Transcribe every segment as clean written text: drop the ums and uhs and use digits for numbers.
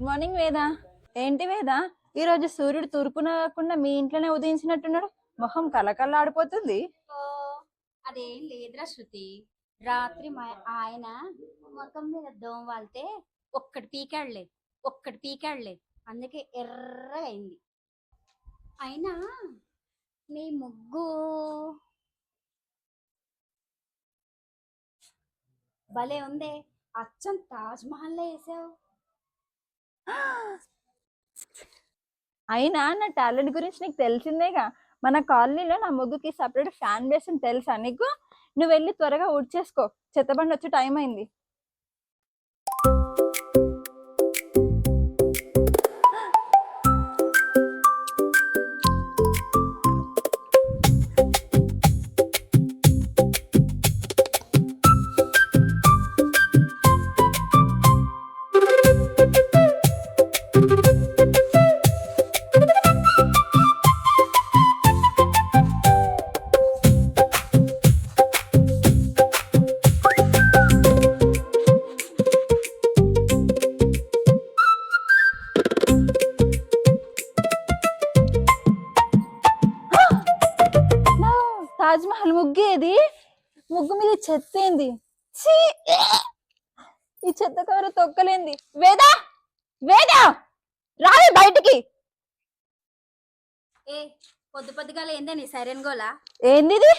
Morning వేద. ఏంటి వేద, ఈరోజు సూర్యుడు తూర్పున కాకుండా మీ ఇంట్లోనే ఉదయించినట్టున్నాడు. మొహం కలకల్లాడిపోతుంది. ఓ అదేం లేదురా శృతి. రాత్రి ఆయన ముఖం మీద దోమ వాళ్తే ఒక్కటి పీకాడలేదు, అందుకే ఎర్రగా అయింది. అయినా నీ ముగ్గు భలే ఉందే, అచ్చం తాజ్ మహల్లో వేసావు. అయినా నా టాలెంట్ గురించి నీకు తెలిసిందేగా. మన కాలనీలో నా ముగ్గుకి సపరేట్ ఫ్యాన్ బేస్ అని తెలుసా నీకు? నువ్వు వెళ్ళి త్వరగా ఊడ్చేసుకో, చెత్తబండి వచ్చే టైం అయింది. తాజ్ మహల్ ముగ్గేది, ముగ్గు మీద చెత్త ఏంది? ఈ చెత్త కవరు తొక్కలేంది. వేదా, వేదా రాలే బయటికి. ఏ పొద్దుగా ఏందే నీ సైరన్ గోలా? ఏంది?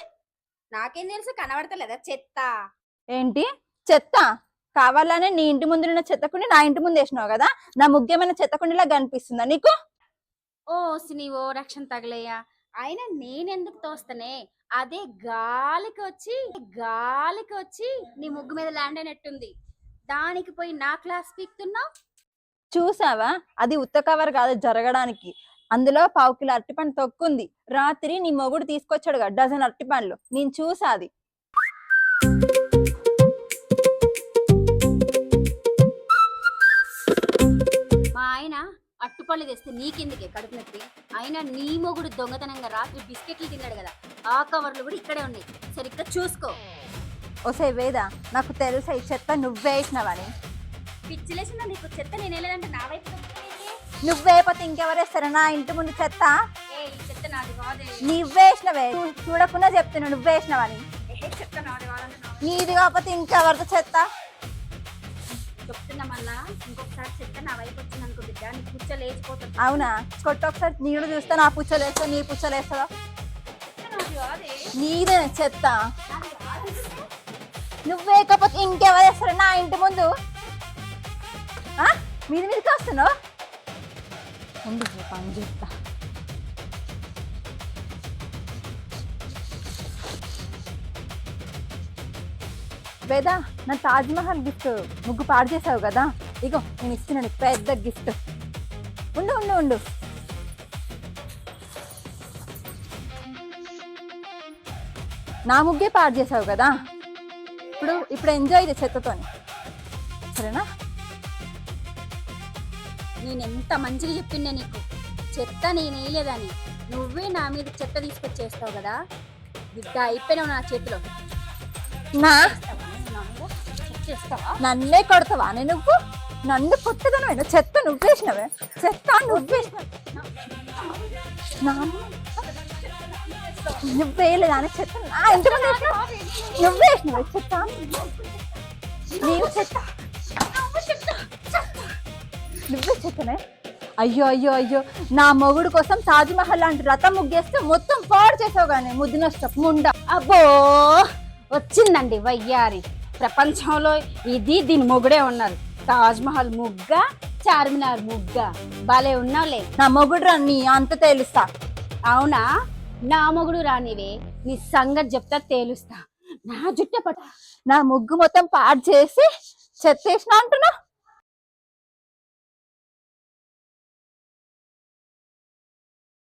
నాకేం తెలుసు, కనబడతలేదా చెత్త? ఏంటి చెత్త? కావాలనే నీ ఇంటి ముందు ఉన్న చెత్తకుండి నా ఇంటి ముందు వేసినావు కదా. నా ముగ్గేమైనా చెత్తకుండిలా కనిపిస్తుందా నీకు? ఓ నీవో రక్షణ తగలయ్యా. అయినా నేనెందుకు తోస్తనే, అదే గాలికి వచ్చి నీ ముగ్గు మీద ల్యాండ్ అయినట్టుంది. దానికి పోయి నా క్లాస్ పీక్తున్నావు. చూసావా, అది ఉత్త కవర్ కాదు జరగడానికి. అందులో 1/4 కిలో అరటిపండు తొక్కుంది. రాత్రి నీ మొగుడు తీసుకొచ్చాడుగా డజన్ అరటిపండ్లు, నేను చూసాది. మా ఆయన అట్టుపళ్ళు తెస్తే నీకెందుకే కడుపు నొప్పి? అయినా నీ మొగుడు దొంగతనంగా రాత్రి బిస్కెట్లు తిన్నాడు కదా, ఆ కవర్లు కూడా ఇక్కడే ఉన్నాయి, సరిగ్గా చూసుకో. ఓసే వేద, నాకు తెలుసా ఈ చెత్త నువ్వే వేసినావని. పిచ్చిలేసిన నీకు చెత్త నేనేలేదంటే నా వైపు నువ్వేపోతే ఇంకెవరేస్తారా నా ఇంటి ముందు చెత్త? ఈ చెత్త నాది కాదే. నువ్వేసినవే, చూడకుండా చెప్తున్నా నువ్వేసినవని. చెత్త నాది కాదంటే నీది కాకపోతే ఇంకెవరితో చెత్త? చెప్తున్నా మళ్ళా ఇంకొకసారి చెత్త నా వైపు వచ్చింది అనుకో బిడ్డ, నీ పుచ్చ లేచిపోతుంది. అవునా, కొట్టొకసారి నీడు చూస్తా, నా పుచ్చలేస్తా నీ పుచ్చలేస్తా. నీదే చెత్త. నువ్వేకపోతే ఇంకెవరేస్తారా నా ఇంటి ముందు? మీదికి వస్తున్నావు. పని చేస్తా. వేదా, నా తాజ్ మహల్ గిఫ్ట్ ముగ్గు పాడు చేసావు కదా, ఇగో నేను ఇస్తున్నాను పెద్ద గిఫ్ట్. ఉండు ఉండు ఉండు. నా ముగ్గే పాడు చేసావు కదా, ఇప్పుడు ఎంజాయ్ చేయ చెత్తతోని, సరేనా? నేను ఎంత మంచిగా చెప్పిండే నీకు, చెత్త నేనేయలేదని. నువ్వే నా మీద చెత్త తీసుకొచ్చేస్తావు కదా బిడ్డ, అయిపోయినావు నా చేతిలో. నన్నే కొడతావా? నువ్వు నన్ను కొట్టదనవేనా? చెత్త నువ్వేసినవే, చెత్త నువ్వేసినవే. నువ్వేయలేదా అని చెత్త నా ఇంటి ముందు నువ్వేసినవే చెత్త. నేను చెత్త, నువ్వే చెత్తనే. అయ్యో అయ్యో అయ్యో, నా మొగుడు కోసం తాజ్ మహల్ లాంటి రథం ముగ్గేస్తే మొత్తం పాడు చేసావు కానీ ముద్దు నష్టం ముండా. అబ్బో వచ్చిందండి వయ్యారి. ప్రపంచంలో దీని మొగుడే ఉన్నారు. తాజ్ మహల్ ముగ్గ, చార్మినార్ ముగ్గ, భలే ఉన్నావులే. నా మొగుడు రాని అంత తేలుస్తా. అవునా, నా మొగుడు రానివే, నీ సంగతి చెప్తా తేలుస్తా. నా జుట్ట పట్ట నా ముగ్గు మొత్తం పాడు చేసి చెత్త వేసినా అంటున్నా.